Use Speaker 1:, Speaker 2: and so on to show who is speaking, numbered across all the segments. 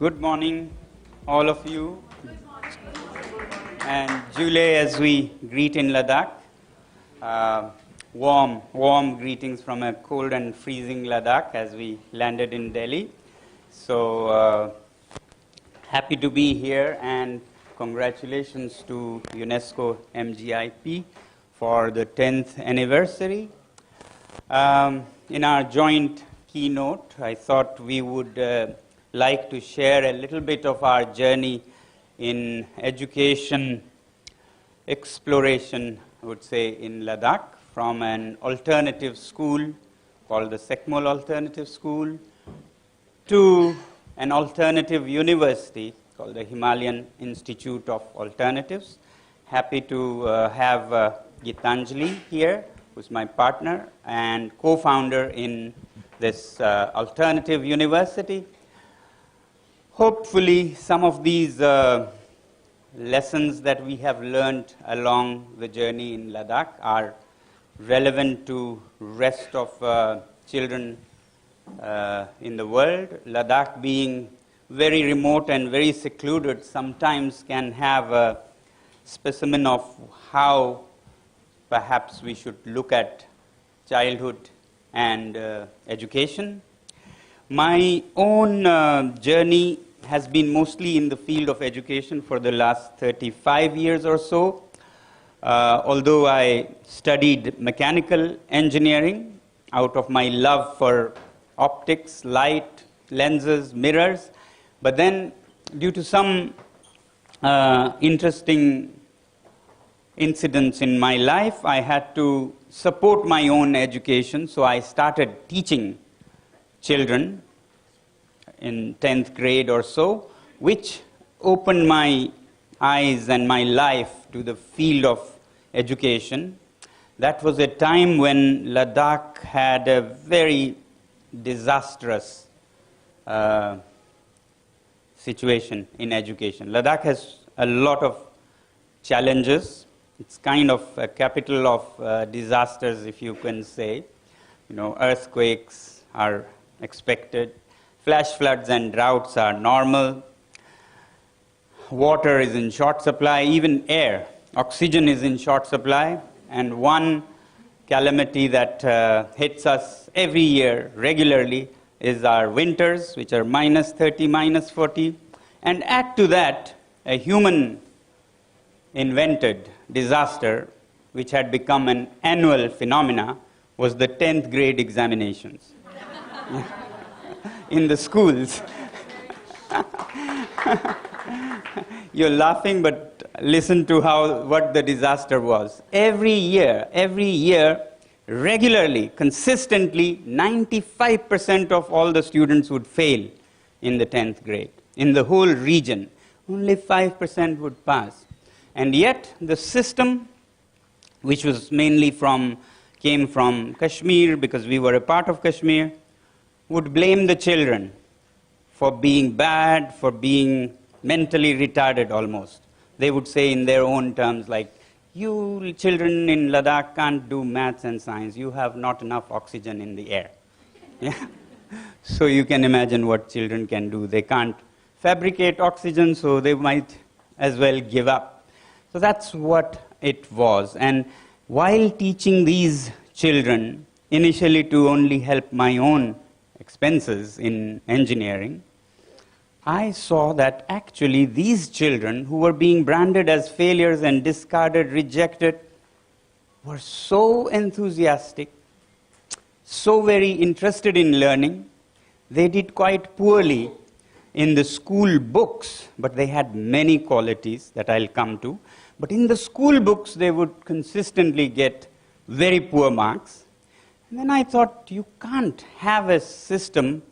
Speaker 1: Good morning, all of you. And July, as we greet in Ladakh, warm greetings from a cold and freezing Ladakh as we landed in Delhi. So happy to be here, and congratulations to UNESCO MGIP for the 10th anniversary. In our joint keynote, I thought we would like to share a little bit of our journey in education exploration, I would say, in Ladakh, from an alternative school called the Sekmol Alternative School to an alternative university called the Himalayan Institute of Alternatives. Happy to have Gitanjali here, who's my partner and co-founder in this alternative university. Hopefully, some of these lessons that we have learned along the journey in Ladakh are relevant to rest of children in the world. Ladakh, being very remote and very secluded, sometimes can have a specimen of how perhaps we should look at childhood and education. My own journey has been mostly in the field of education for the last 35 years or so. Although I studied mechanical engineering out of my love for optics, light, lenses, mirrors, but then due to some interesting incidents in my life, I had to support my own education, so I started teaching children in 10th grade or so, which opened my eyes and my life to the field of education. That was a time when Ladakh had a very disastrous situation in education. Ladakh has a lot of challenges. It's kind of a capital of disasters, if you can say. You know, earthquakes are expected. Flash floods and droughts are normal. Water is in short supply. Even air, oxygen is in short supply. And one calamity that hits us every year regularly is our winters, which are minus 30, minus 40. And add to that a human-invented disaster, which had become an annual phenomena, was the 10th grade examinations in the schools. You're laughing, but listen to what the disaster was. Every year, regularly, consistently, 95% of all the students would fail in the 10th grade. In the whole region, only 5% would pass. And yet, the system, which was mainly came from Kashmir, because we were a part of Kashmir, would blame the children for being bad, for being mentally retarded almost. They would say in their own terms like, you children in Ladakh can't do maths and science, you have not enough oxygen in the air. Yeah? So you can imagine what children can do. They can't fabricate oxygen, so they might as well give up. So that's what it was. And while teaching these children, initially to only help my own expenses in engineering, I saw that actually these children who were being branded as failures and discarded, rejected, were so enthusiastic, so very interested in learning. They did quite poorly in the school books, but they had many qualities that I'll come to. But in the school books, they would consistently get very poor marks. And then I thought, you can't have a system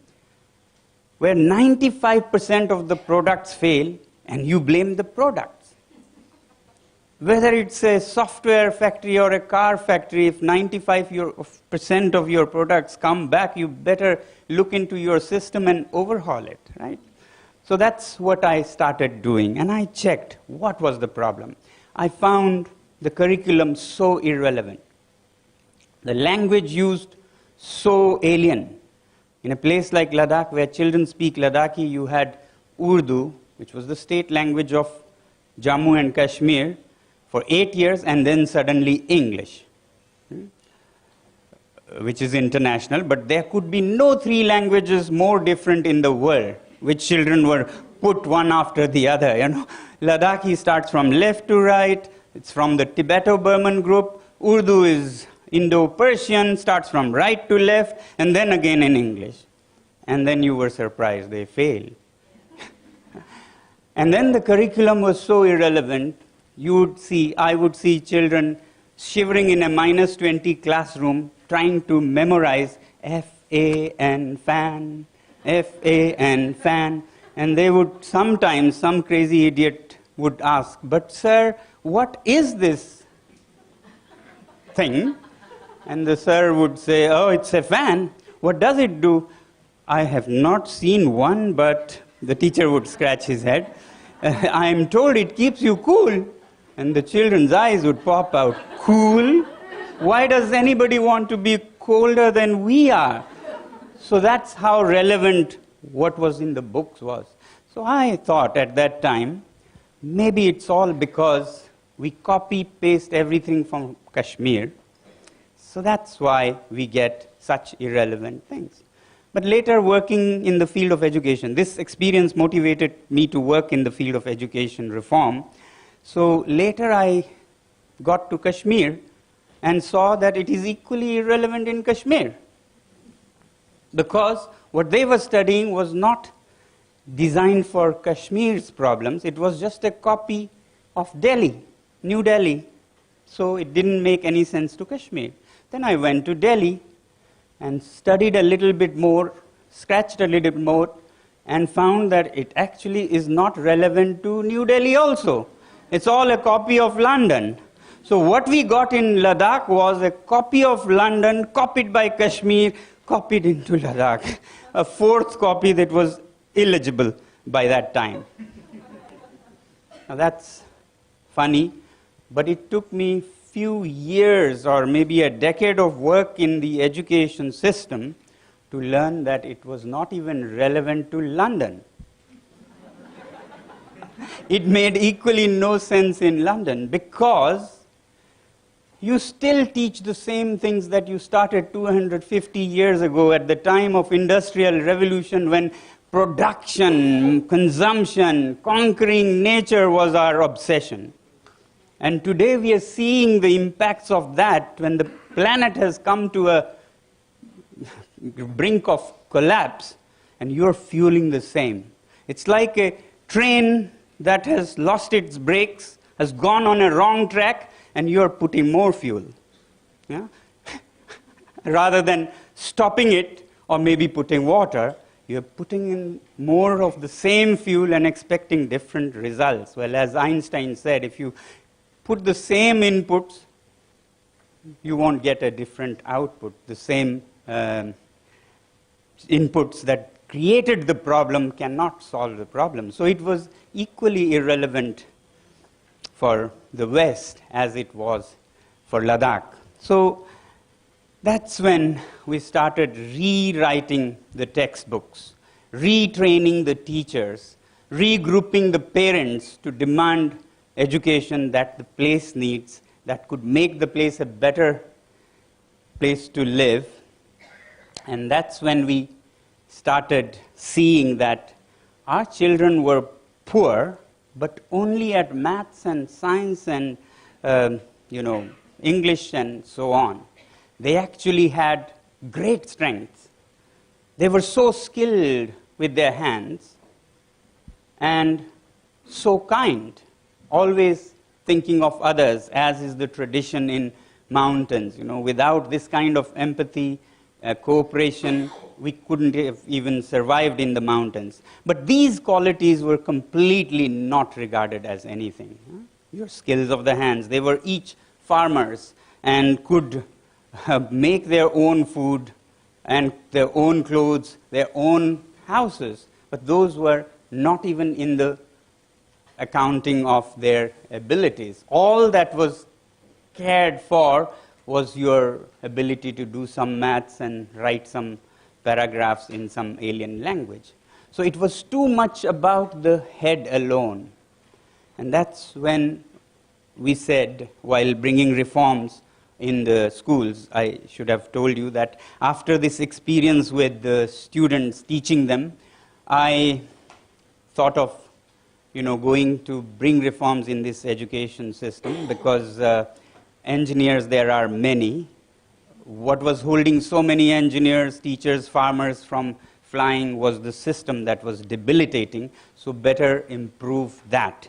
Speaker 1: where 95% of the products fail and you blame the products. Whether it's a software factory or a car factory, if 95% of your products come back, you better look into your system and overhaul it, right? So that's what I started doing. And I checked what was the problem. I found the curriculum so irrelevant. The language used so alien. In a place like Ladakh, where children speak Ladakhi, you had Urdu, which was the state language of Jammu and Kashmir, for 8 years, and then suddenly English, which is international. But there could be no three languages more different in the world, which children were put one after the other. Ladakhi starts from left to right. It's from the Tibeto-Burman group. Urdu is Indo-Persian, starts from right to left, and then again in English. And then you were surprised, they failed. And then the curriculum was so irrelevant, I would see children shivering in a -20 classroom trying to memorize F-A-N, fan, F-A-N, fan. And they would sometimes, some crazy idiot would ask, "But sir, what is this thing?" And the sir would say, "Oh, it's a fan. What does it do?" "I have not seen one, but..." The teacher would scratch his head. "I am told it keeps you cool." And the children's eyes would pop out. Cool? Why does anybody want to be colder than we are? So that's how relevant what was in the books was. So I thought at that time, maybe it's all because we copy-paste everything from Kashmir. So that's why we get such irrelevant things. But later, working in the field of education, this experience motivated me to work in the field of education reform. So later I got to Kashmir and saw that it is equally irrelevant in Kashmir, because what they were studying was not designed for Kashmir's problems. It was just a copy of Delhi, New Delhi. So it didn't make any sense to Kashmir. Then I went to Delhi and studied a little bit more, scratched a little bit more, and found that it actually is not relevant to New Delhi also. It's all a copy of London. So what we got in Ladakh was a copy of London, copied by Kashmir, copied into Ladakh. A fourth copy that was illegible by that time. Now that's funny, but it took me few years or maybe a decade of work in the education system to learn that it was not even relevant to London. It made equally no sense in London, because you still teach the same things that you started 250 years ago at the time of Industrial Revolution, when production, consumption, conquering nature was our obsession. And today we are seeing the impacts of that when the planet has come to a brink of collapse, and you're fueling the same. It's like a train that has lost its brakes, has gone on a wrong track, and you're putting more fuel. Yeah? Rather than stopping it or maybe putting water, you're putting in more of the same fuel and expecting different results. Well, as Einstein said, if you put the same inputs, you won't get a different output. The same inputs that created the problem cannot solve the problem. So it was equally irrelevant for the West as it was for Ladakh. So that's when we started rewriting the textbooks, retraining the teachers, regrouping the parents to demand education that the place needs, that could make the place a better place to live. And that's when we started seeing that our children were poor, but only at maths and science and English and so on. They actually had great strengths. They were so skilled with their hands and so kind, always thinking of others, as is the tradition in mountains. Without this kind of empathy, cooperation, we couldn't have even survived in the mountains. But these qualities were completely not regarded as anything. Your skills of the hands, they were each farmers and could make their own food and their own clothes, their own houses. But those were not even in the accounting of their abilities. All that was cared for was your ability to do some maths and write some paragraphs in some alien language. So it was too much about the head alone. And that's when we said, while bringing reforms in the schools, I should have told you that after this experience with the students, teaching them, I thought of going to bring reforms in this education system, because engineers, there are many. What was holding so many engineers, teachers, farmers from flying was the system that was debilitating, so better improve that.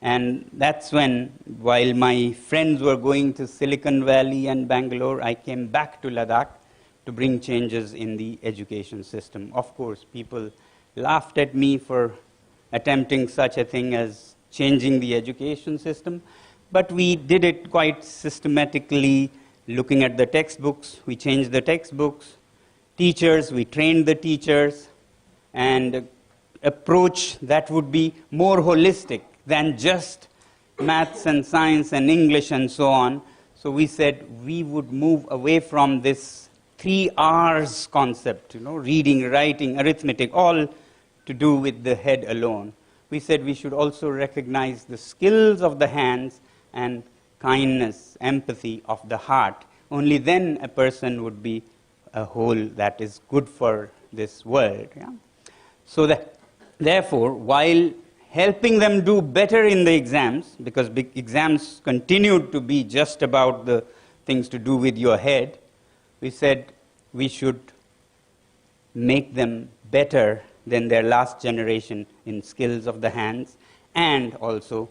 Speaker 1: And that's when, while my friends were going to Silicon Valley and Bangalore, I came back to Ladakh to bring changes in the education system. Of course, people laughed at me for attempting such a thing as changing the education system, but we did it quite systematically, looking at the textbooks. We changed the textbooks. Teachers, we trained the teachers, and approach that would be more holistic than just maths and science and English and so on. So we said we would move away from this 3 R's concept, reading, writing, arithmetic, all to do with the head alone. We said we should also recognize the skills of the hands and kindness, empathy of the heart. Only then a person would be a whole that is good for this world. Yeah? So that, therefore, while helping them do better in the exams, because big exams continued to be just about the things to do with your head, we said we should make them better than their last generation in skills of the hands and also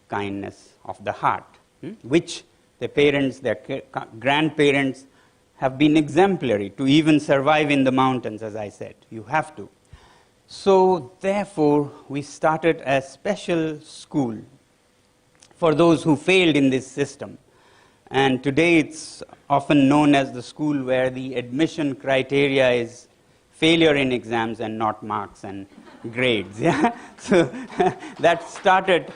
Speaker 1: kindness of the heart, which their parents, their grandparents have been exemplary to even survive in the mountains, as I said. You have to. So, therefore, we started a special school for those who failed in this system. And today it's often known as the school where the admission criteria is failure in exams and not marks and grades. Yeah? So that started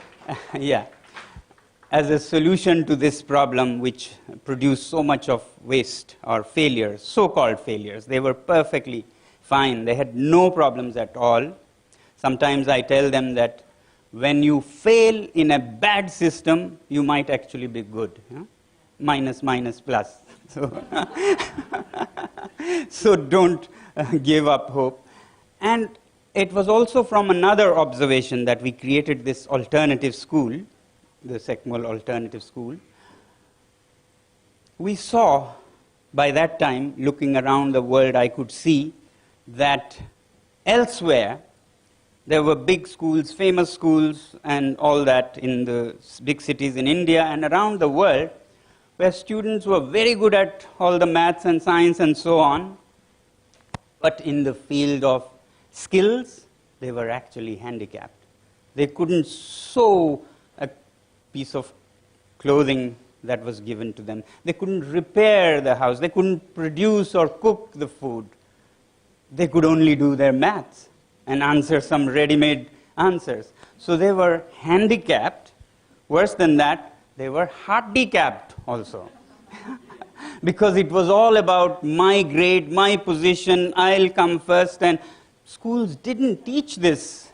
Speaker 1: as a solution to this problem, which produced so much of waste or failures, so-called failures. They were perfectly fine. They had no problems at all. Sometimes I tell them that when you fail in a bad system, you might actually be good. Yeah? Minus, minus, plus. So don't give up hope. And it was also from another observation that we created this alternative school, the Secmol Alternative School. We saw, by that time, looking around the world, I could see that elsewhere, there were big schools, famous schools, and all that in the big cities in India and around the world, where students were very good at all the maths and science and so on, but in the field of skills, they were actually handicapped. They couldn't sew a piece of clothing that was given to them. They couldn't repair the house. They couldn't produce or cook the food. They could only do their maths and answer some ready-made answers. So they were handicapped. Worse than that, they were handicapped also. Because it was all about my grade, my position, I'll come first. And schools didn't teach this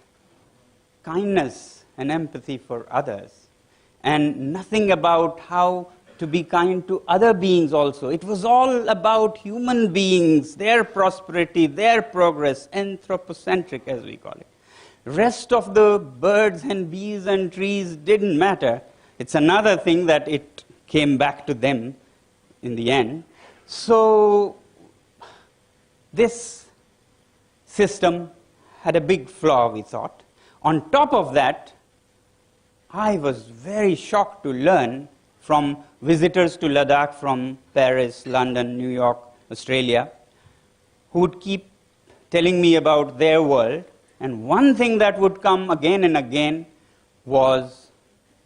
Speaker 1: kindness and empathy for others. And nothing about how to be kind to other beings also. It was all about human beings, their prosperity, their progress, anthropocentric as we call it. Rest of the birds and bees and trees didn't matter. It's another thing that it came back to them in the end. So this system had a big flaw, we thought. On top of that, I was very shocked to learn from visitors to Ladakh from Paris, London, New York, Australia, who would keep telling me about their world. And one thing that would come again and again was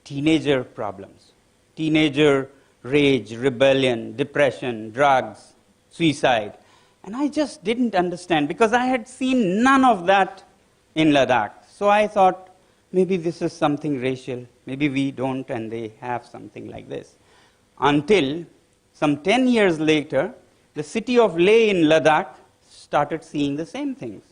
Speaker 1: teenager problems. Teenager rage, rebellion, depression, drugs, suicide. And I just didn't understand because I had seen none of that in Ladakh. So I thought, maybe this is something racial. Maybe we don't and they have something like this. Until some 10 years later, the city of Leh in Ladakh started seeing the same things.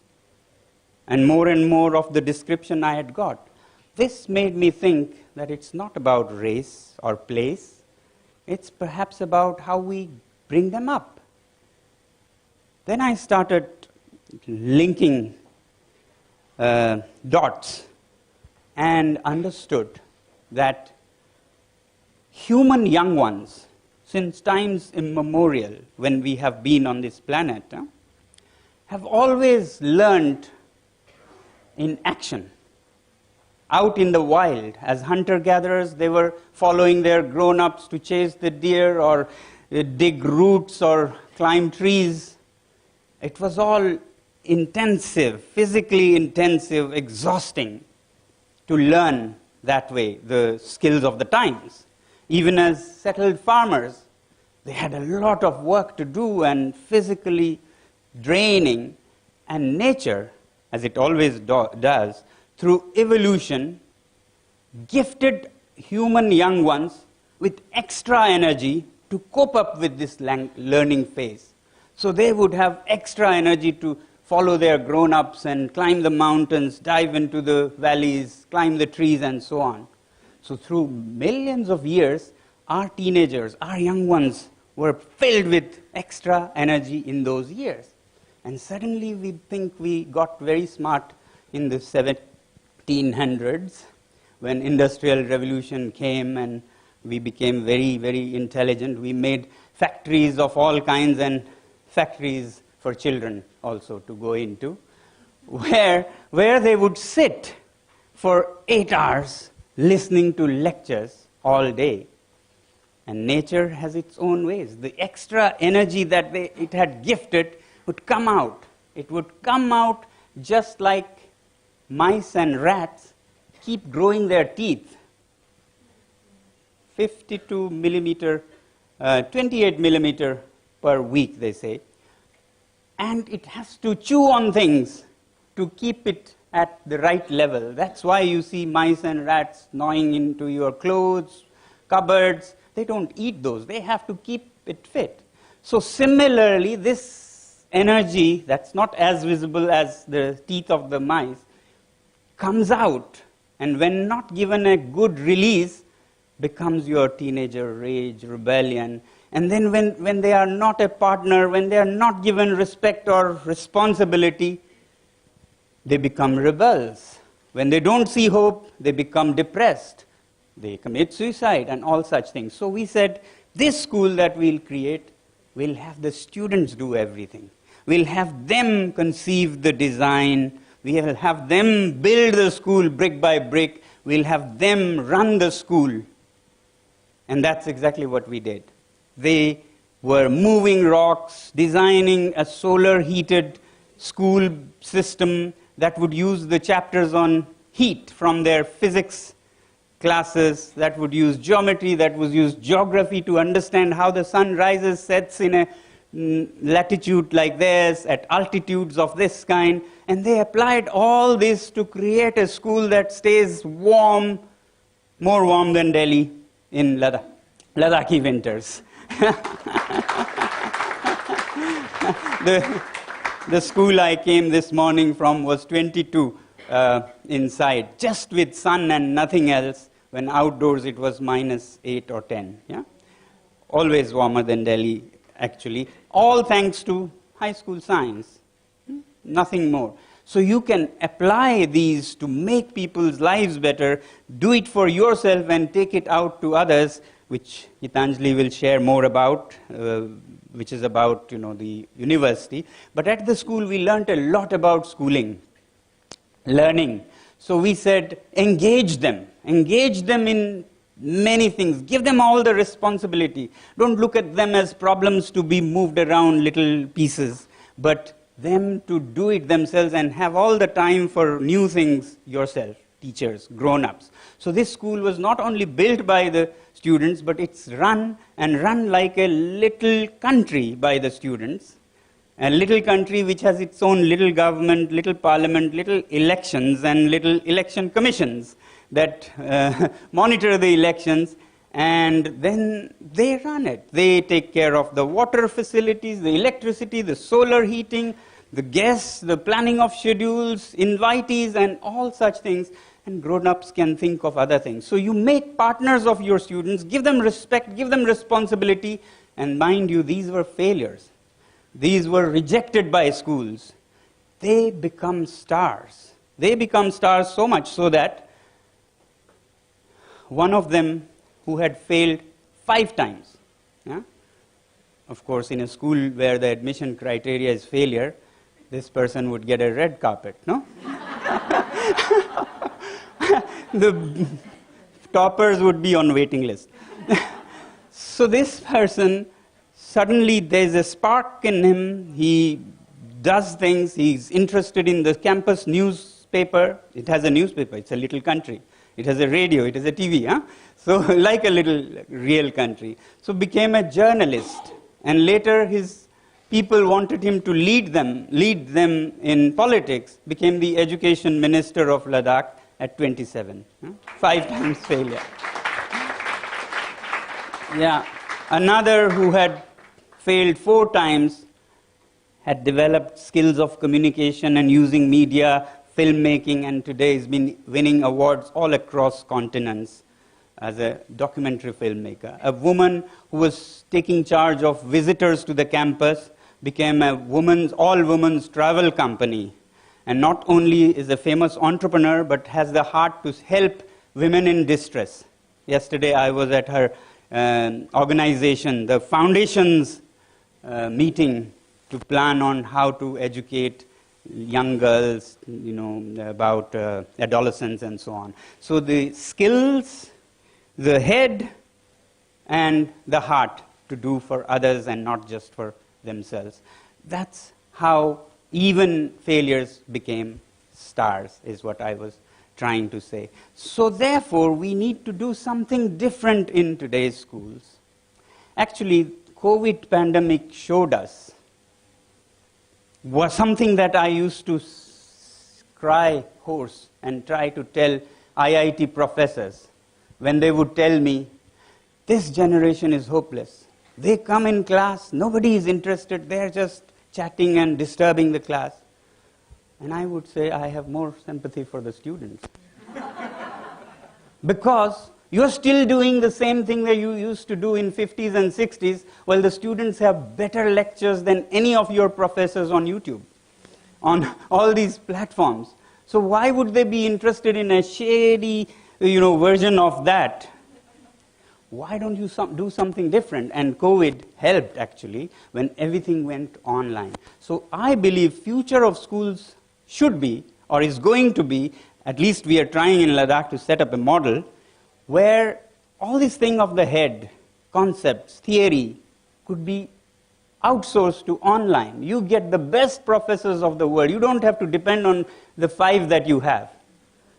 Speaker 1: and more of the description I had got. This made me think that it's not about race or place. It's perhaps about how we bring them up. Then I started linking dots and understood that human young ones, since times immemorial, when we have been on this planet, have always learned in action. Out in the wild, as hunter-gatherers, they were following their grown-ups to chase the deer or dig roots or climb trees. It was all intensive, physically intensive, exhausting to learn that way the skills of the times. Even as settled farmers, they had a lot of work to do and physically draining. And nature, as it always does, through evolution, gifted human young ones with extra energy to cope up with this learning phase. So they would have extra energy to follow their grown-ups and climb the mountains, dive into the valleys, climb the trees, and so on. So through millions of years, our teenagers, our young ones, were filled with extra energy in those years. And suddenly we think we got very smart in the 1700s, when Industrial Revolution came and we became very, very intelligent. We made factories of all kinds and factories for children also to go into, where they would sit for 8 hours listening to lectures all day. And nature has its own ways. The extra energy that it had gifted would come out. It would come out just like mice and rats keep growing their teeth. 52 millimeter, 28 millimeter per week, they say. And it has to chew on things to keep it at the right level. That's why you see mice and rats gnawing into your clothes, cupboards. They don't eat those. They have to keep it fit. So similarly, this energy that's not as visible as the teeth of the mice comes out, and when not given a good release, becomes your teenager rage, rebellion. And then when they are not a partner, when they are not given respect or responsibility, they become rebels. When they don't see hope, they become depressed. They commit suicide and all such things. So we said, this school that we'll create, we'll have the students do everything. We'll have them conceive the design. We'll have them build the school brick by brick. We'll have them run the school. And that's exactly what we did. They were moving rocks, designing a solar-heated school system that would use the chapters on heat from their physics classes, that would use geometry, that would use geography to understand how the sun rises, sets in a latitude like this, at altitudes of this kind. And they applied all this to create a school that stays warm, more warm than Delhi in Ladakhi winters. The school I came this morning from was 22 inside, just with sun and nothing else, when outdoors it was -8 or 10. Yeah? Always warmer than Delhi, actually. All thanks to high school science. Nothing more. So you can apply these to make people's lives better, do it for yourself and take it out to others, which Gitanjali will share more about, which is about the university. But at the school we learned a lot about schooling, learning. So we said, engage them in many things, give them all the responsibility. Don't look at them as problems to be moved around little pieces, but them to do it themselves and have all the time for new things yourself, teachers, grown-ups. So this school was not only built by the students, but it's run like a little country by the students. A little country which has its own little government, little parliament, little elections, and little election commissions that monitor the elections, and then they run it. They take care of the water facilities, the electricity, the solar heating, the guests, the planning of schedules, invitees, and all such things. And grown-ups can think of other things. So you make partners of your students, give them respect, give them responsibility, and mind you, these were failures. These were rejected by schools. They become stars. They become stars so much so that one of them who had failed 5 times, yeah? Of course, in a school where the admission criteria is failure, this person would get a red carpet, no? The toppers would be on waiting list. So this person, suddenly there's a spark in him. He does things. He's interested in the campus newspaper. It has a newspaper. It's a little country. It has a radio. It has a TV. Huh? So like a little real country. So became a journalist. And later his people wanted him to lead them in politics. Became the education minister of Ladakh at 27. 5 times failure. Yeah. Another who had failed 4 times had developed skills of communication and using media, filmmaking, and today has been winning awards all across continents as a documentary filmmaker. A woman who was taking charge of visitors to the campus became a all-women's travel company. And not only is a famous entrepreneur, but has the heart to help women in distress. Yesterday I was at her organization, the foundation's meeting to plan on how to educate young girls, about adolescents and so on. So the skills, the head, and the heart to do for others and not just for themselves. That's how even failures became stars, is what I was trying to say. So therefore, we need to do something different in today's schools. Actually, COVID pandemic showed us was something that I used to cry hoarse and try to tell IIT professors when they would tell me, this generation is hopeless. They come in class, nobody is interested, they're just chatting and disturbing the class. And I would say I have more sympathy for the students. Because you're still doing the same thing that you used to do in 50s and 60s, while the students have better lectures than any of your professors on YouTube, on all these platforms. So why would they be interested in a shady, version of that? Why don't you do something different? And COVID helped, actually, when everything went online. So I believe future of schools should be, or is going to be, at least we are trying in Ladakh to set up a model, where all this thing of the head, concepts, theory, could be outsourced to online. You get the best professors of the world. You don't have to depend on the 5 that you have.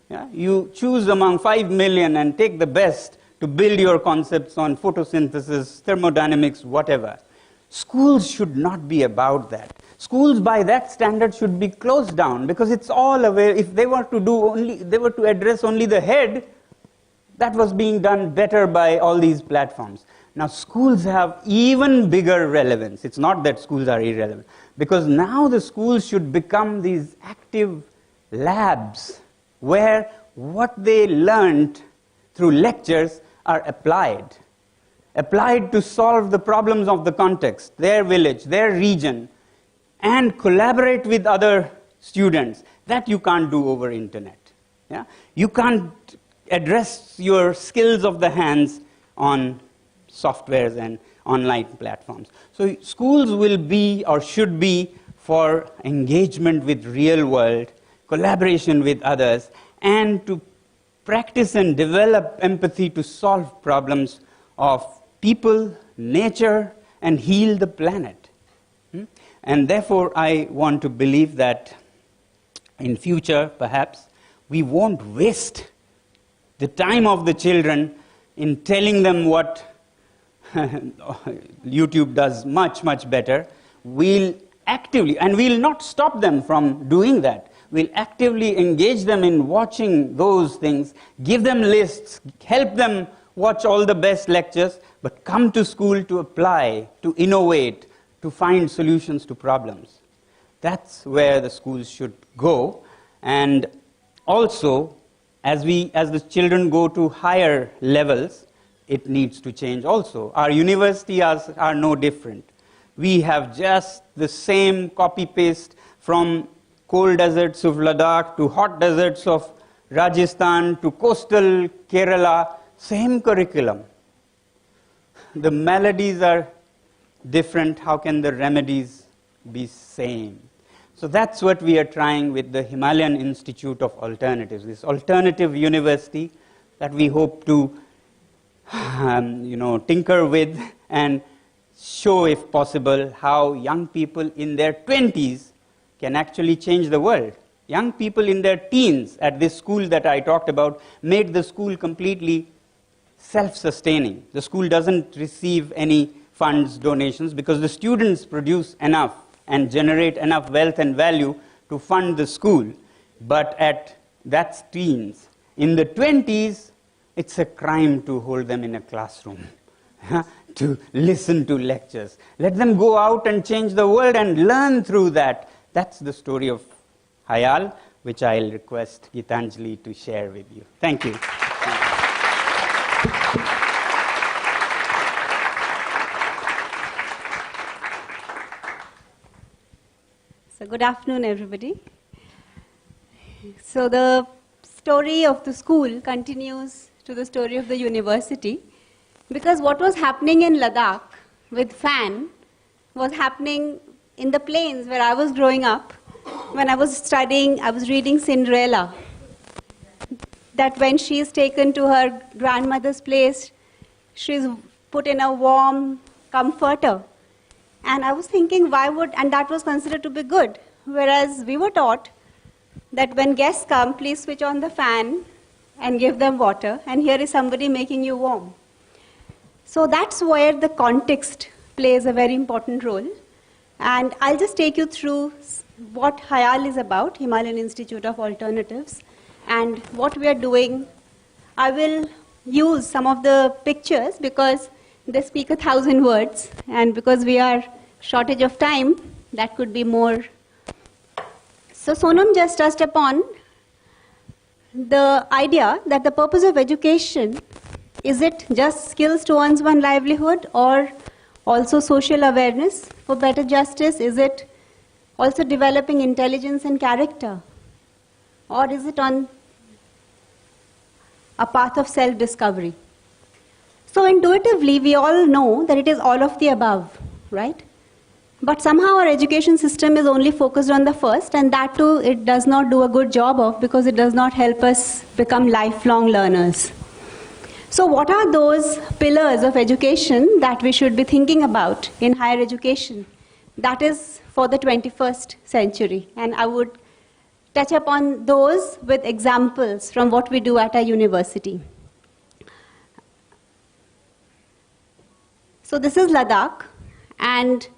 Speaker 1: Yeah? You choose among 5 million and take the best to build your concepts on photosynthesis, thermodynamics, whatever. Schools should not be about that. Schools by that standard should be closed down because it's all aware. If they were to address only the head, that was being done better by all these platforms. Now schools have even bigger relevance. It's not that schools are irrelevant, because now the schools should become these active labs where what they learned through lectures are applied to solve the problems of the context, their village, their region, and collaborate with other students. That you can't do over internet. Yeah? You can't address your skills of the hands on softwares and online platforms. So schools will be or should be for engagement with real world, collaboration with others, and to practice and develop empathy to solve problems of people, nature, and heal the planet. And therefore, I want to believe that in future, perhaps, we won't waste the time of the children in telling them what YouTube does much, much better. We'll actively, and we'll not stop them from doing that. We'll actively engage them in watching those things, give them lists, help them watch all the best lectures, but come to school to apply, to innovate, to find solutions to problems. That's where the schools should go. And also, as the children go to higher levels, it needs to change also. Our universities are no different. We have just the same copy-paste from cold deserts of Ladakh to hot deserts of Rajasthan to coastal Kerala, same curriculum. The melodies are different. How can the remedies be same? So that's what we are trying with the Himalayan Institute of Alternatives, this alternative university that we hope to tinker with and show, if possible, how young people in their 20s can actually change the world. Young people in their teens at this school that I talked about made the school completely self-sustaining. The school doesn't receive any funds, donations, because the students produce enough and generate enough wealth and value to fund the school. But that's teens. In the 20s, it's a crime to hold them in a classroom, to listen to lectures. Let them go out and change the world and learn through that. That's the story of Hayal, which I'll request Gitanjali to share with you. Thank you.
Speaker 2: So good afternoon, everybody. So the story of the school continues to the story of the university, because what was happening in Ladakh with fan was happening in the plains where I was growing up. When I was studying, I was reading Cinderella, that when she is taken to her grandmother's place, she's put in a warm comforter. And I was thinking, and that was considered to be good. Whereas we were taught that when guests come, please switch on the fan and give them water, and here is somebody making you warm. So that's where the context plays a very important role. And I'll just take you through what Hayal is about, Himalayan Institute of Alternatives, and what we are doing. I will use some of the pictures because they speak 1,000 words, and because we are shortage of time, that could be more. So Sonam just touched upon the idea that the purpose of education, is it just skills to earn one's livelihood, or also social awareness for better justice? Is it also developing intelligence and character? Or is it on a path of self-discovery? So intuitively, we all know that it is all of the above, right? But somehow our education system is only focused on the first, and that too it does not do a good job of, because it does not help us become lifelong learners. So what are those pillars of education that we should be thinking about in higher education? That is for the 21st century. And I would touch upon those with examples from what we do at our university. So this is Ladakh, and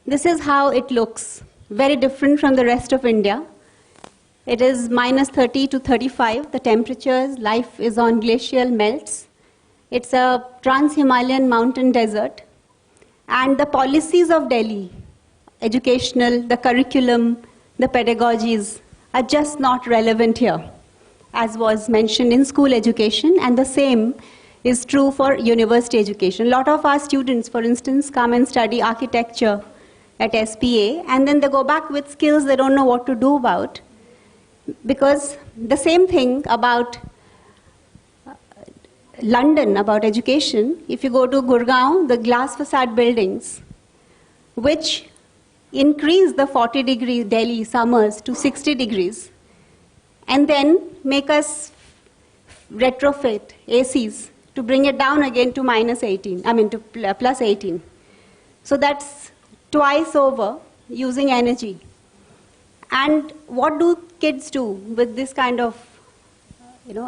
Speaker 2: this is how it looks. Very different from the rest of India. It is minus 30 to 35, the temperatures. Life is on glacial melts. It's a trans-Himalayan mountain desert. And the policies of Delhi, educational, the curriculum, the pedagogies, are just not relevant here, as was mentioned in school education, and the same is true for university education. A lot of our students, for instance, come and study architecture at SPA, and then they go back with skills they don't know what to do about. Because the same thing about London, about education, if you go to Gurgaon, the glass facade buildings, which increase the 40-degree Delhi summers to 60 degrees, and then make us retrofit ACs to bring it down again to to plus 18. So that's twice over using energy. And what do kids do with this kind of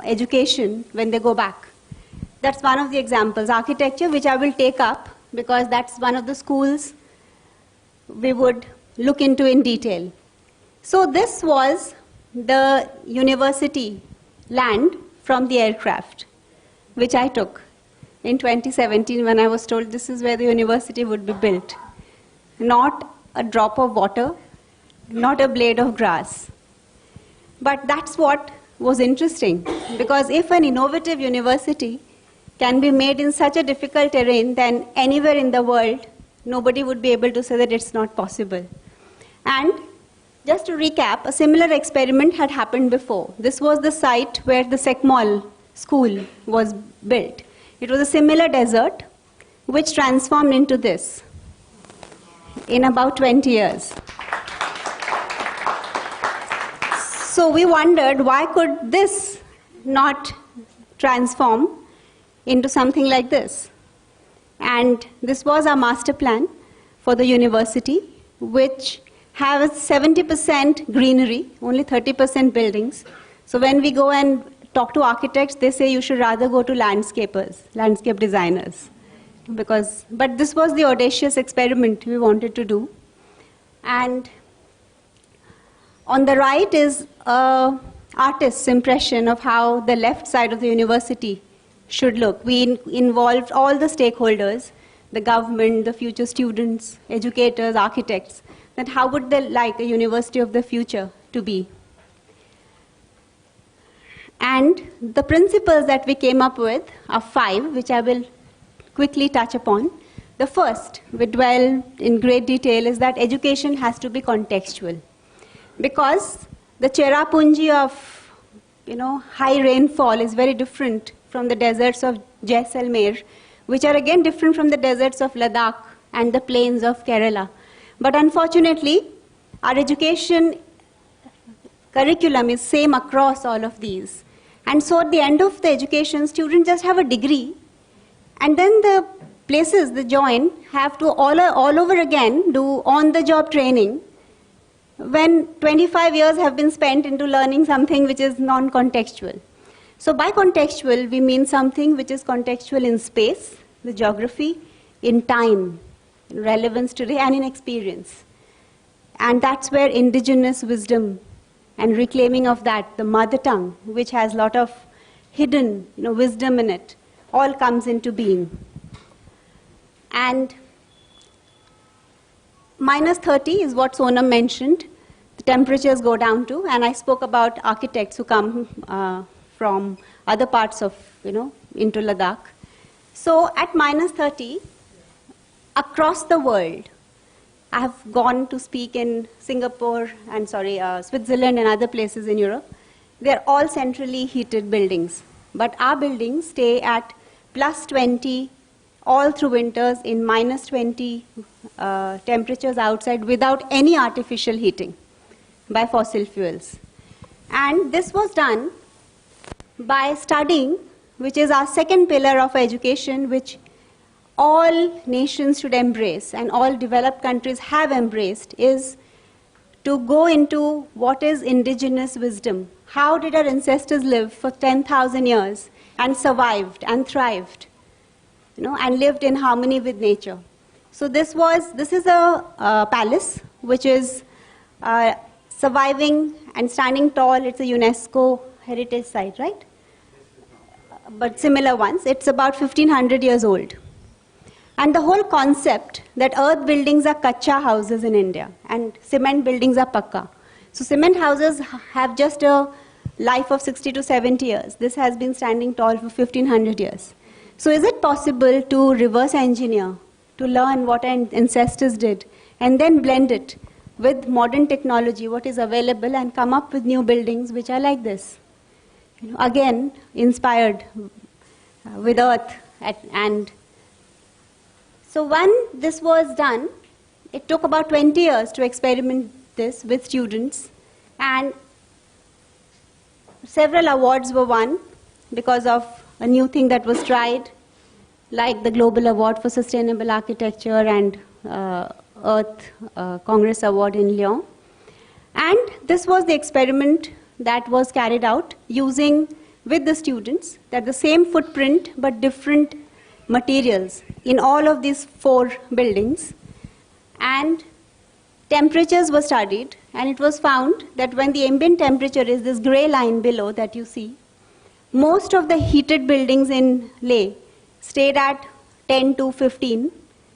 Speaker 2: education when they go back? That's one of the examples. Architecture, which I will take up because that's one of the schools we would look into in detail. So this was the university land from the aircraft, which I took in 2017 when I was told this is where the university would be built. Not a drop of water, not a blade of grass. But that's what was interesting, because if an innovative university can be made in such a difficult terrain, then anywhere in the world, nobody would be able to say that it's not possible. And just to recap, a similar experiment had happened before. This was the site where the Sekmol school was built. It was a similar desert, which transformed into this in about 20 years. So we wondered, why could this not transform into something like this? And this was our master plan for the university, which has 70% greenery, only 30% buildings. So when we go and talk to architects, they say you should rather go to landscapers, landscape designers. But this was the audacious experiment we wanted to do. And on the right is an artist's impression of how the left side of the university should look. We involved all the stakeholders, the government, the future students, educators, architects, that how would they like a university of the future to be. And the principles that we came up with are 5, which I will quickly touch upon. The first, we dwell in great detail, is that education has to be contextual. Because the Cherrapunji of high rainfall is very different from the deserts of Jaisalmer, which are again different from the deserts of Ladakh and the plains of Kerala. But unfortunately, our education curriculum is same across all of these. And so at the end of the education, students just have a degree, and then the places they join have to all over again do on-the-job training, when 25 years have been spent into learning something which is non-contextual. So by contextual, we mean something which is contextual in space, the geography, in time, in relevance today, and in experience. And that's where indigenous wisdom and reclaiming of that, the mother tongue, which has a lot of hidden wisdom in it, all comes into being. And -30 is what Sonam mentioned. The temperatures go down to, and I spoke about architects who come from other parts of, into Ladakh. So at -30, across the world, I have gone to speak in Singapore and Switzerland and other places in Europe. They're all centrally heated buildings. But our buildings stay at +20 all through winters in -20 temperatures outside without any artificial heating by fossil fuels. And this was done by studying, which is our second pillar of education, which all nations should embrace and all developed countries have embraced, is to go into what is indigenous wisdom. How did our ancestors live for 10,000 years and survived and thrived, and lived in harmony with nature? So this is a palace which is surviving and standing tall. It's a UNESCO heritage site, right? But similar ones. It's about 1,500 years old. And the whole concept that earth buildings are kacha houses in India and cement buildings are pakka. So cement houses have just a life of 60 to 70 years. This has been standing tall for 1,500 years. So is it possible to reverse engineer, to learn what our ancestors did, and then blend it with modern technology, what is available, and come up with new buildings which are like this? Again, inspired with earth. And so when this was done, it took about 20 years to experiment this with students, and several awards were won because of a new thing that was tried, like the Global Award for Sustainable Architecture and Earth Congress Award in Lyon. And this was the experiment that was carried out using with the students that the same footprint but different materials in all of these 4 buildings. And temperatures were studied, and it was found that when the ambient temperature is this gray line below that you see, most of the heated buildings in Leh stayed at 10 to 15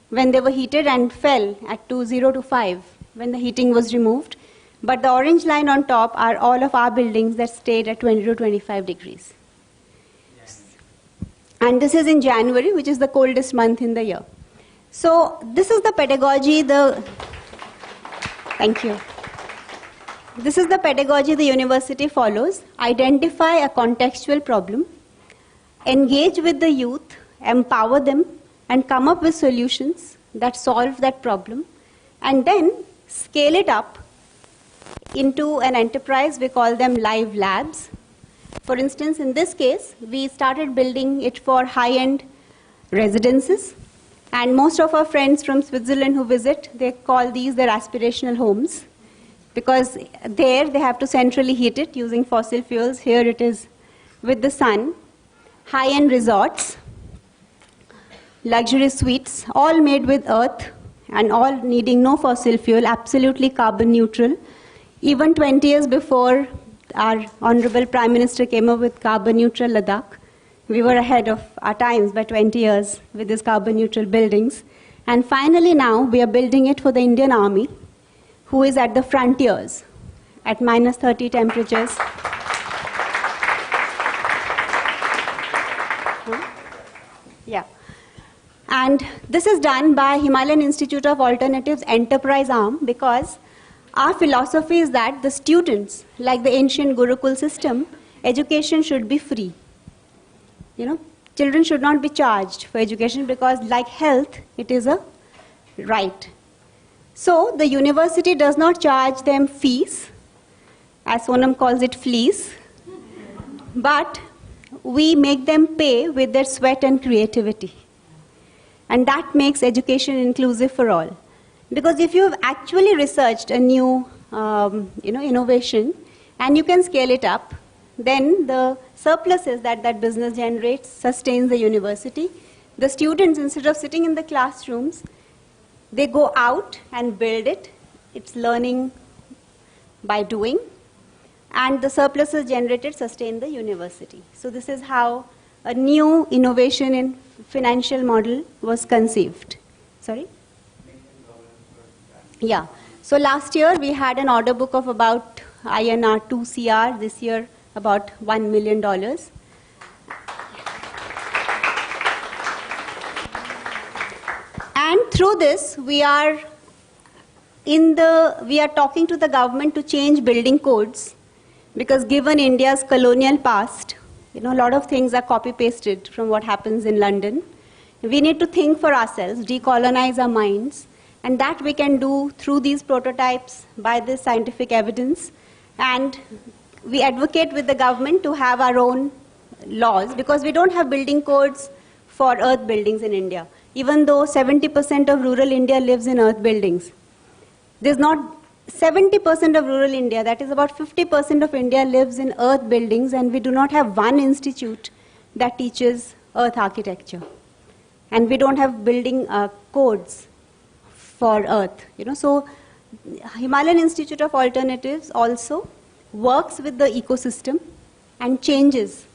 Speaker 2: when they were heated and fell at 0 to 5 when the heating was removed. But the orange line on top are all of our buildings that stayed at 20 to 25 degrees. And this is in January, which is the coldest month in the year. So this is the pedagogy, thank you. This is the pedagogy the university follows. Identify a contextual problem, engage with the youth, empower them, and come up with solutions that solve that problem, and then scale it up into an enterprise. We call them live labs. For instance, in this case, we started building it for high-end residences. And most of our friends from Switzerland who visit, they call these their aspirational homes. Because there they have to centrally heat it using fossil fuels. Here it is with the sun. High-end resorts, luxury suites, all made with earth and all needing no fossil fuel, absolutely carbon neutral. Even 20 years before our Honorable Prime Minister came up with carbon neutral Ladakh, we were ahead of our times by 20 years with these carbon neutral buildings. And finally now we are building it for the Indian Army, who is at the frontiers at -30 temperatures. Yeah. And this is done by Himalayan Institute of Alternatives Enterprise Arm, because our philosophy is that the students, like the ancient Gurukul system, education should be free. Children should not be charged for education because, like health, it is a right. So the university does not charge them fees, as Sonam calls it fleas, but we make them pay with their sweat and creativity. And that makes education inclusive for all. Because if you've actually researched a new innovation and you can scale it up, then the surpluses that business generates sustains the university. The students, instead of sitting in the classrooms, they go out and build it. It's learning by doing. And the surpluses generated sustain the university. So this is how a new innovation in financial model was conceived. Sorry? Yeah. So last year we had an order book of about INR 2 CR. This year about $1 million. And through this, we are talking to the government to change building codes, because given India's colonial past, a lot of things are copy-pasted from what happens in London. We need to think for ourselves, decolonize our minds, and that we can do through these prototypes by this scientific evidence. And we advocate with the government to have our own laws, because we don't have building codes for earth buildings in India. Even though 70% of rural India lives in earth buildings, there's not 70% of rural India, that is about 50% of India lives in earth buildings, and we do not have one institute that teaches earth architecture. And we don't have building codes for earth. So Himalayan Institute of Alternatives also works with the ecosystem and changes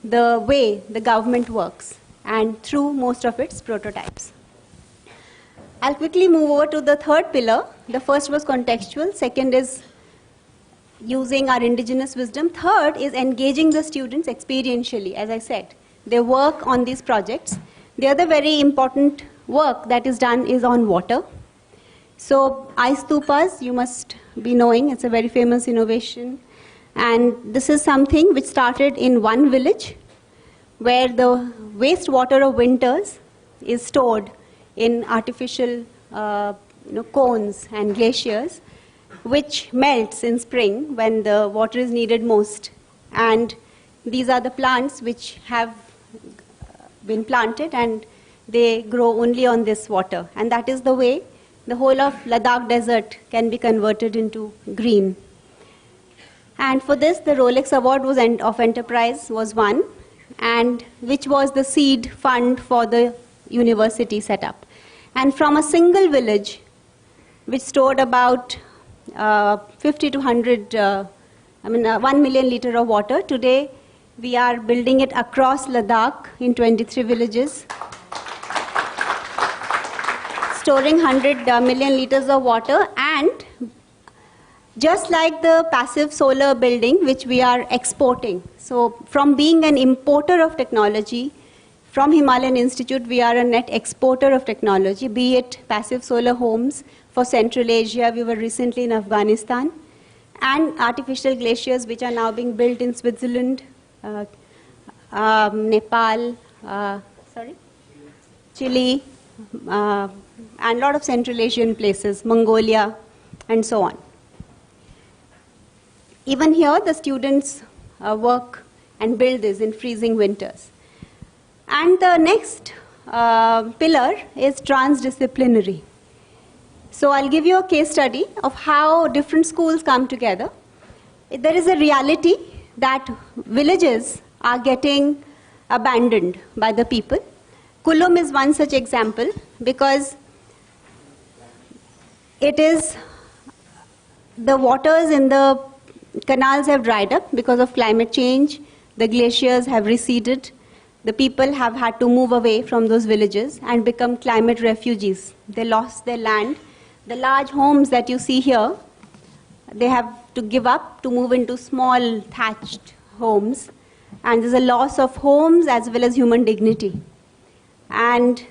Speaker 2: the way the government works, and through most of its prototypes. I'll quickly move over to the third pillar. The first was contextual. Second is using our indigenous wisdom. Third is engaging the students experientially. As I said, they work on these projects. The other very important work that is done is on water. So ice stupas, you must be knowing, it's a very famous innovation. And this is something which started in one village, where the wastewater of winters is stored in artificial cones and glaciers, which melts in spring when the water is needed most. And these are the plants which have been planted, and they grow only on this water. And that is the way the whole of Ladakh desert can be converted into green. And for this, the Rolex Award of Enterprise was won, and which was the seed fund for the university setup. And from a single village, which stored about 50 to 100, 1 million liter of water, today we are building it across Ladakh in 23 villages, storing 100 million liters of water, and Just like the passive solar building, which we are exporting. So from being an importer of technology, from Himalayan Institute, we are a net exporter of technology, be it passive solar homes for Central Asia. We were recently in Afghanistan, and artificial glaciers, which are now being built in Switzerland, Nepal, Chile, and a lot of Central Asian places, Mongolia, and so on. Even here, the students work and build this in freezing winters. And the next pillar is transdisciplinary. So I'll give you a case study of how different schools come together. There is a reality that villages are getting abandoned by the people. Kulum is one such example because it is the waters in the canals have dried up because of climate change. The glaciers have receded. The people have had to move away from those villages and become climate refugees. They lost their land. The large homes that you see here, they have to give up to move into small thatched homes. And there's a loss of homes as well as human dignity. And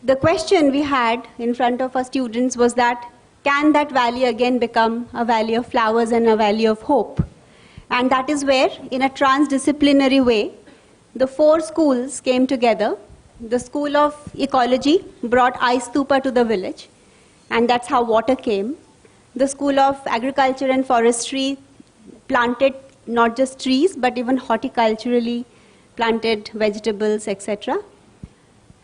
Speaker 2: the question we had in front of our students was that, can that valley again become a valley of flowers and a valley of hope? And that is where, in a transdisciplinary way, the 4 schools came together. The School of Ecology brought ice stupa to the village, and that's how water came. The School of Agriculture and Forestry planted not just trees, but even horticulturally planted vegetables, etc.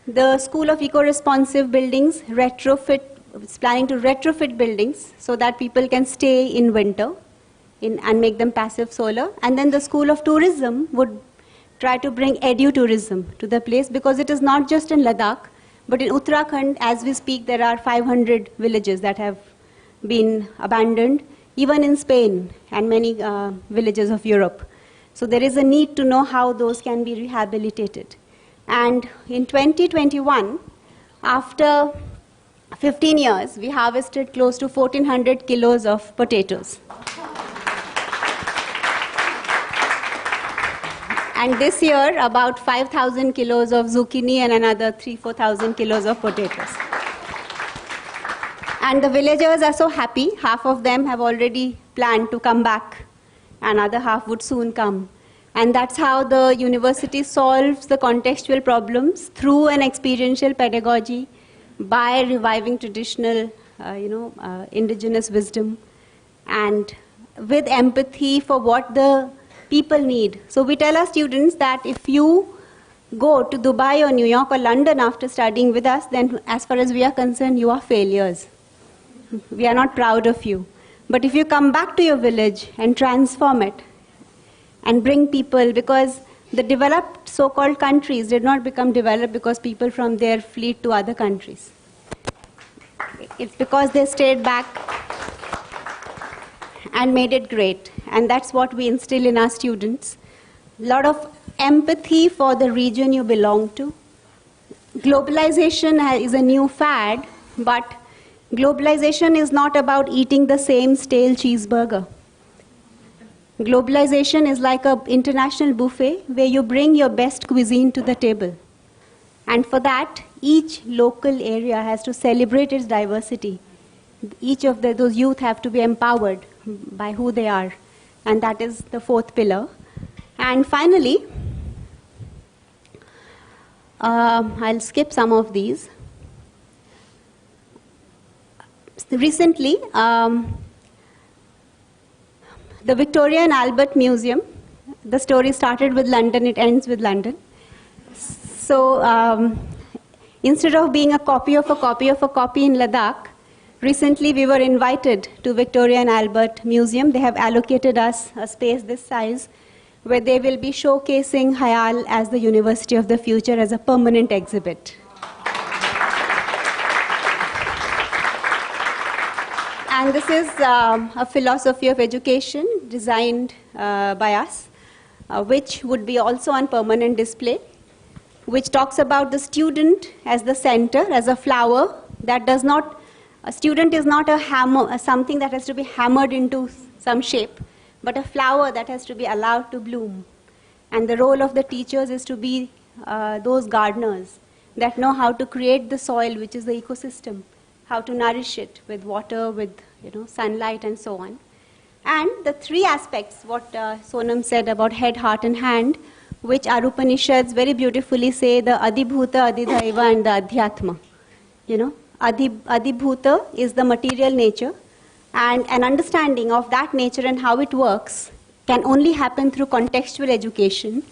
Speaker 2: The School of Eco-Responsive Buildings is planning to retrofit buildings so that people can stay in winter and make them passive solar. And then the School of Tourism would try to bring edu-tourism to the place, because it is not just in Ladakh, but in Uttarakhand, as we speak, there are 500 villages that have been abandoned, even in Spain and many villages of Europe. So there is a need to know how those can be rehabilitated. And in 2021, after 15 years, we harvested close to 1,400 kilos of potatoes. And this year, about 5,000 kilos of zucchini and another 4,000 kilos of potatoes. And the villagers are so happy. Half of them have already planned to come back. Another half would soon come. And that's how the university solves the contextual problems through an experiential pedagogy by reviving traditional, indigenous wisdom, and with empathy for what the people need. So we tell our students that if you go to Dubai or New York or London after studying with us, then as far as we are concerned, you are failures. We are not proud of you. But if you come back to your village and transform it and bring people, because the developed so-called countries did not become developed because people from there fled to other countries. It's because they stayed back and made it great. And that's what we instill in our students. A lot of empathy for the region you belong to. Globalization is a new fad, but globalization is not about eating the same stale cheeseburger. Globalization is like an international buffet where you bring your best cuisine to the table. And for that, each local area has to celebrate its diversity. Each of those youth have to be empowered by who they are. And that is the 4th pillar. And finally, I'll skip some of these. Recently, the Victoria and Albert Museum, the story started with London, it ends with London. So instead of being a copy of a copy of a copy in Ladakh, recently we were invited to Victoria and Albert Museum. They have allocated us a space this size where they will be showcasing Hayal as the University of the Future as a permanent exhibit. And this is a philosophy of education designed by us, which would be also on permanent display, which talks about the student as the center, as a flower that does not A student is not a hammer, something that has to be hammered into some shape, but a flower that has to be allowed to bloom. And the role of the teachers is to be those gardeners that know how to create the soil, which is the ecosystem, how to nourish it with water, with sunlight, and so on. And the three aspects, what Sonam said about head, heart, and hand, which our Upanishads very beautifully say, the Adibhuta, Adidhaiva, and the Adhyatma. Adibhuta is the material nature, and an understanding of that nature and how it works can only happen through contextual education.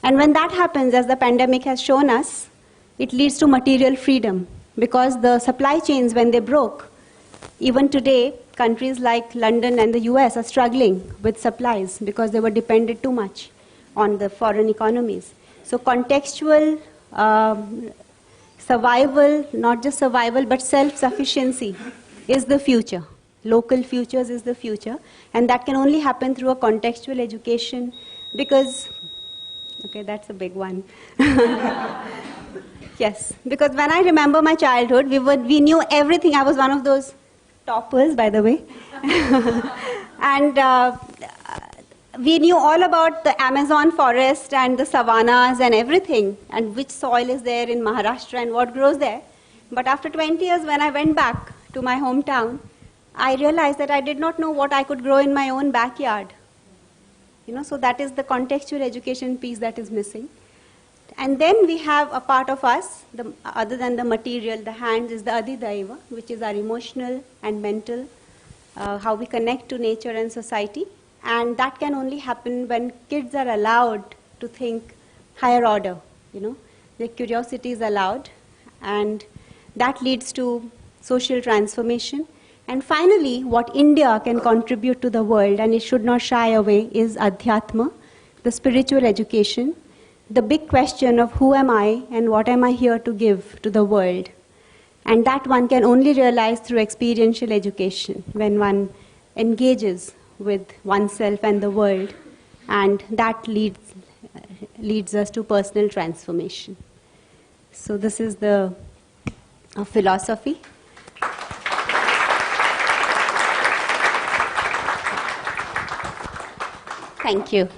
Speaker 2: And when that happens, as the pandemic has shown us, it leads to material freedom, because the supply chains, when they broke, even today, countries like London and the US are struggling with supplies because they were dependent too much on the foreign economies. So contextual survival, not just survival, but self-sufficiency is the future. Local futures is the future. And that can only happen through a contextual education, because, okay, that's a big one. Yes, because when I remember my childhood, we knew everything. I was one of those toppers, by the way. And we knew all about the Amazon forest and the savannas and everything, and which soil is there in Maharashtra and what grows there. But after 20 years, when I went back to my hometown, I realized that I did not know what I could grow in my own backyard. So that is the contextual education piece that is missing. And then we have a part of us, other than the material, the hands, is the Adidaiva, which is our emotional and mental, how we connect to nature and society. And that can only happen when kids are allowed to think higher order, Their curiosity is allowed, and that leads to social transformation. And finally, what India can contribute to the world, and it should not shy away, is Adhyatma, the spiritual education, the big question of who am I and what am I here to give to the world. And that one can only realize through experiential education, when one engages with oneself and the world, and that leads us to personal transformation. So this is the philosophy. Thank you.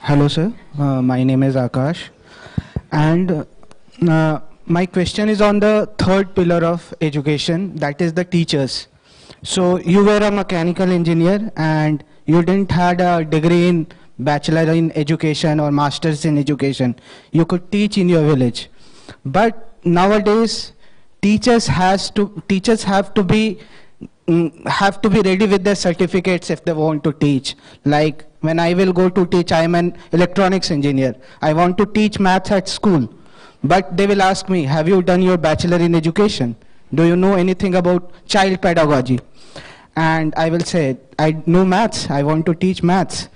Speaker 3: Hello, sir. My name is Akash. And my question is on the third pillar of education, that is the teachers. So you were a mechanical engineer and you didn't had a degree in bachelor in education or master's in education. You could teach in your village. But nowadays, teachers have to be ready with their certificates if they want to teach. Like when I will go to teach, I am an electronics engineer. I want to teach maths at school. But they will ask me, have you done your bachelor in education? Do you know anything about child pedagogy? And I will say, I know maths, I want to teach maths.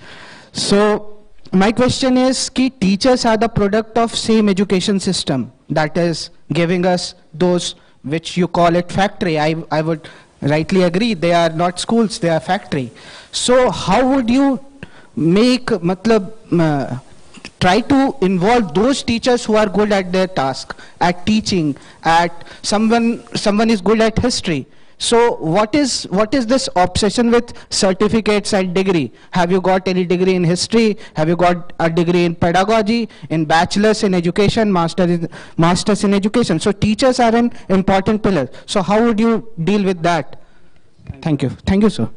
Speaker 3: So my question is, teachers are the product of same education system that is giving us those which you call it factory. I would rightly agree, they are not schools, they are factory. So how would you try to involve those teachers who are good at their task, at teaching, at someone is good at history. So what is this obsession with certificates and degree? Have you got any degree in history? Have you got a degree in pedagogy, in bachelor's in education, master's in education? So teachers are an important pillar. So how would you deal with that? Thank you. Thank you, sir.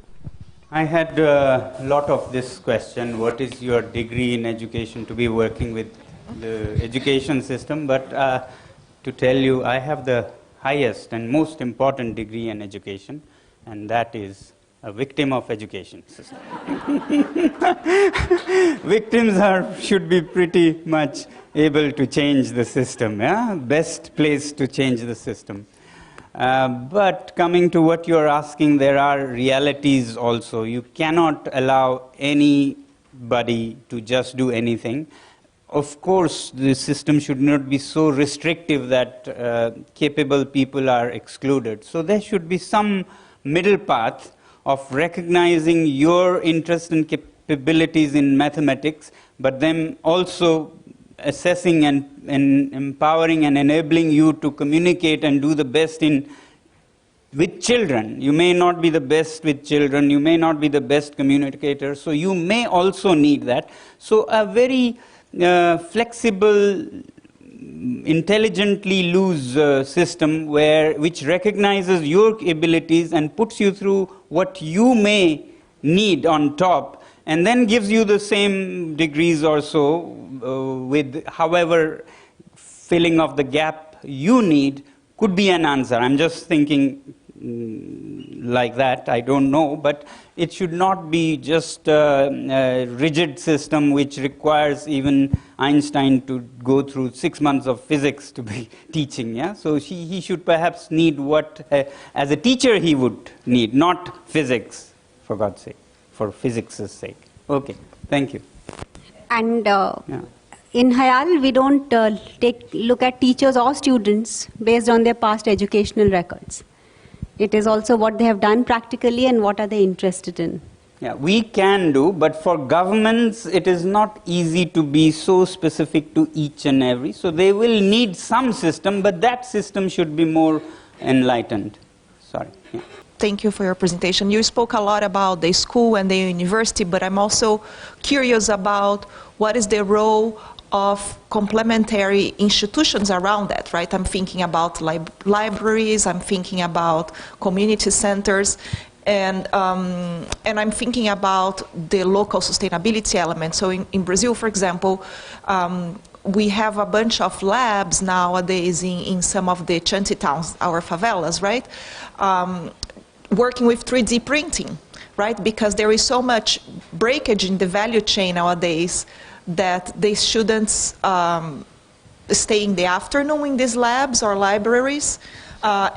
Speaker 1: I had a lot of this question, what is your degree in education, to be working with the education system, but to tell you, I have the highest and most important degree in education, and that is a victim of education system. Victims should be pretty much able to change the system, best place to change the system. But coming to what you're asking, there are realities also. You cannot allow anybody to just do anything. Of course, the system should not be so restrictive that capable people are excluded. So there should be some middle path of recognizing your interest and capabilities in mathematics, but then also assessing and empowering and enabling you to communicate and do the best in with children. You may not be the best with children, you may not be the best communicator, so you may also need that. So a very flexible, intelligently loose system which recognizes your abilities and puts you through what you may need on top, and then gives you the same degrees or so with however filling of the gap you need, could be an answer. I'm just thinking like that, I don't know, but it should not be just a rigid system which requires even Einstein to go through 6 months of physics to be teaching. Yeah? So he should perhaps need what, as a teacher, he would need, not physics, for God's sake, for physics' sake. Okay, thank you.
Speaker 2: And in Hayal, we don't look at teachers or students based on their past educational records. It is also what they have done practically and what are they interested in.
Speaker 1: Yeah, we can do, but for governments, it is not easy to be so specific to each and every. So they will need some system, but that system should be more enlightened. Sorry. Yeah.
Speaker 4: Thank you for your presentation. You spoke a lot about the school and the university, but I'm also curious about what is the role of complementary institutions around that, right? I'm thinking about libraries, I'm thinking about community centers, and I'm thinking about the local sustainability element. So in Brazil, for example, we have a bunch of labs nowadays in some of the shanty towns, our favelas, right? Working with 3D printing, right? Because there is so much breakage in the value chain nowadays that the students stay in the afternoon in these labs or libraries,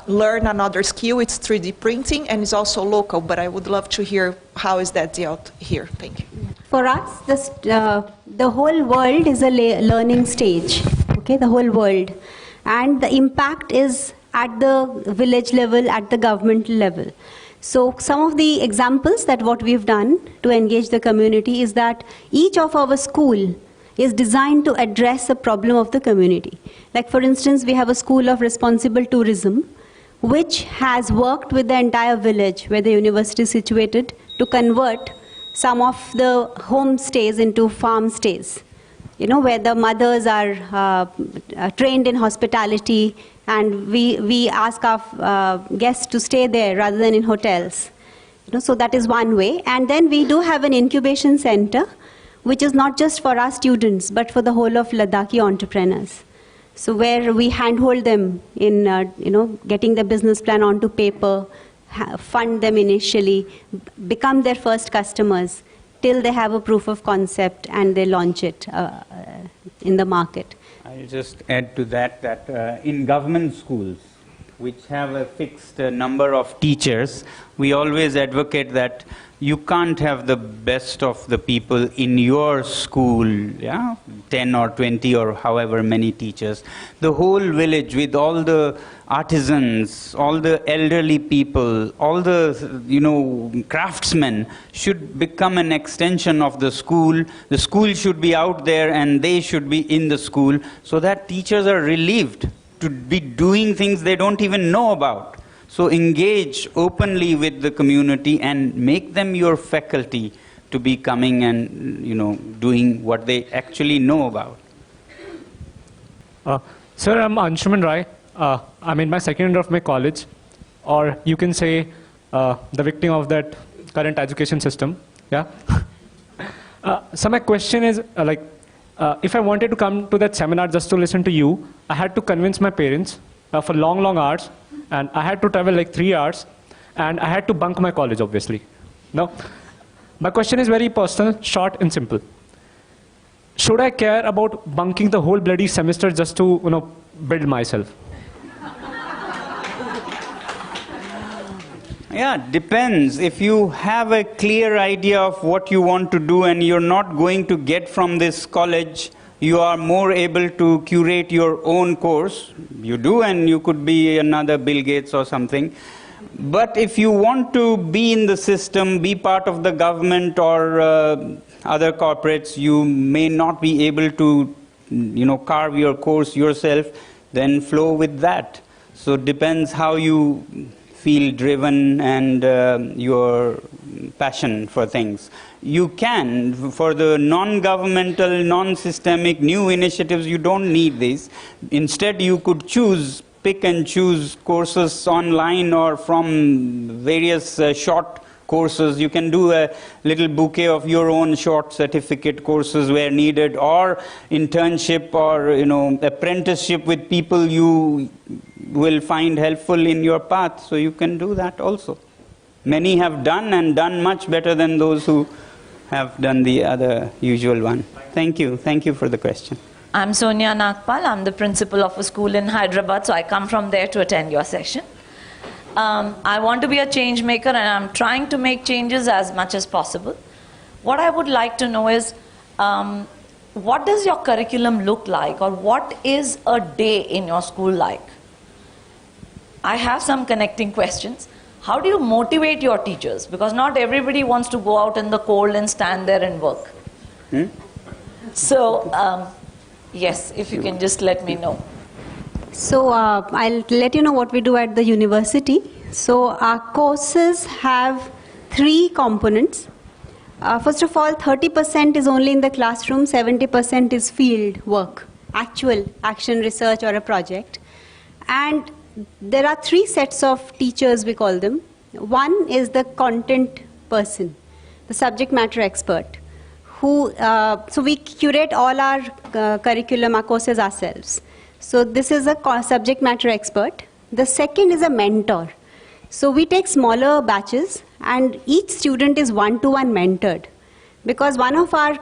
Speaker 4: learn another skill, it's 3D printing, and it's also local, but I would love to hear how is that dealt here. Thank you.
Speaker 2: For us, the whole world is a learning stage, okay, the whole world. And the impact is at the village level, at the government level. So some of the examples that what we've done to engage the community is that each of our school is designed to address a problem of the community. Like for instance, we have a school of responsible tourism, which has worked with the entire village where the university is situated to convert some of the homestays into farm stays. You know, where the mothers are trained in hospitality, and we ask our guests to stay there rather than in hotels. You know, so that is one way. And then we do have an incubation center, which is not just for our students, but for the whole of Ladakhi entrepreneurs. So where we handhold them in getting the business plan onto paper, fund them initially, become their first customers, till they have a proof of concept and they launch it in the market.
Speaker 1: I'll just add to that in government schools, which have a fixed number of teachers, we always advocate that you can't have the best of the people in your school, 10 or 20 or however many teachers. The whole village with all the artisans, all the elderly people, all the craftsmen should become an extension of the school. The school should be out there and they should be in the school, so that teachers are relieved to be doing things they don't even know about. So engage openly with the community and make them your faculty to be coming and doing what they actually know about.
Speaker 5: Sir, I'm Anshuman Rai. I'm in my second year of my college, or you can say the victim of that current education system. Yeah. So my question is if I wanted to come to that seminar just to listen to you, I had to convince my parents for long hours, and I had to travel like 3 hours, and I had to bunk my college, obviously. No? My question is very personal, short and simple. Should I care about bunking the whole bloody semester just to build myself?
Speaker 1: Yeah, depends. If you have a clear idea of what you want to do and you're not going to get from this college, you are more able to curate your own course. You do, and you could be another Bill Gates or something. But if you want to be in the system, be part of the government or other corporates, you may not be able to carve your course yourself, then flow with that. So it depends how you feel driven and your passion for things. You can, for the non-governmental, non-systemic new initiatives, you don't need these. Instead, you could pick and choose courses online or from various short courses. You can do a little bouquet of your own short certificate courses where needed, or internship, or apprenticeship with people you will find helpful in your path. So you can do that also. Many have done, and done much better than those who have done the other usual one. Thank you. Thank you for the question.
Speaker 6: I'm Sonia Nagpal. I'm the principal of a school in Hyderabad, so I come from there to attend your session. I want to be a change maker, and I'm trying to make changes as much as possible. What I would like to know is, what does your curriculum look like, or what is a day in your school like? I have some connecting questions. How do you motivate your teachers? Because not everybody wants to go out in the cold and stand there and work. So, yes, if you can just let me know.
Speaker 2: So I'll let you know what we do at the university. So our courses have 3 components. First of all, 30% is only in the classroom, 70% is field work, actual action research or a project. And there are 3 sets of teachers, we call them. One is the content person, the subject matter expert, who, so we curate all our curriculum, our courses ourselves. So this is a subject matter expert. The second is a mentor. So we take smaller batches, and each student is one-to-one mentored. Because one of our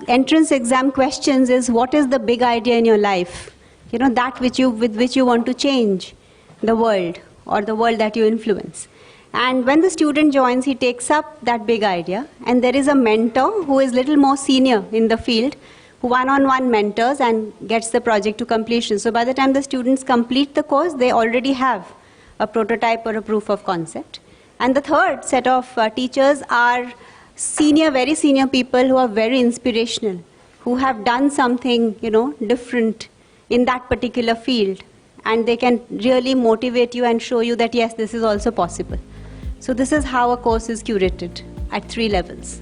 Speaker 2: entrance exam questions is, what is the big idea in your life? That with which you want to change the world, or the world that you influence. And when the student joins, he takes up that big idea, and there is a mentor who is little more senior in the field, who one-on-one mentors and gets the project to completion. So by the time the students complete the course, they already have a prototype or a proof of concept. And the third set of teachers are senior, very senior people who are very inspirational, who have done something, different in that particular field. And they can really motivate you and show you that, yes, this is also possible. So this is how a course is curated at 3 levels.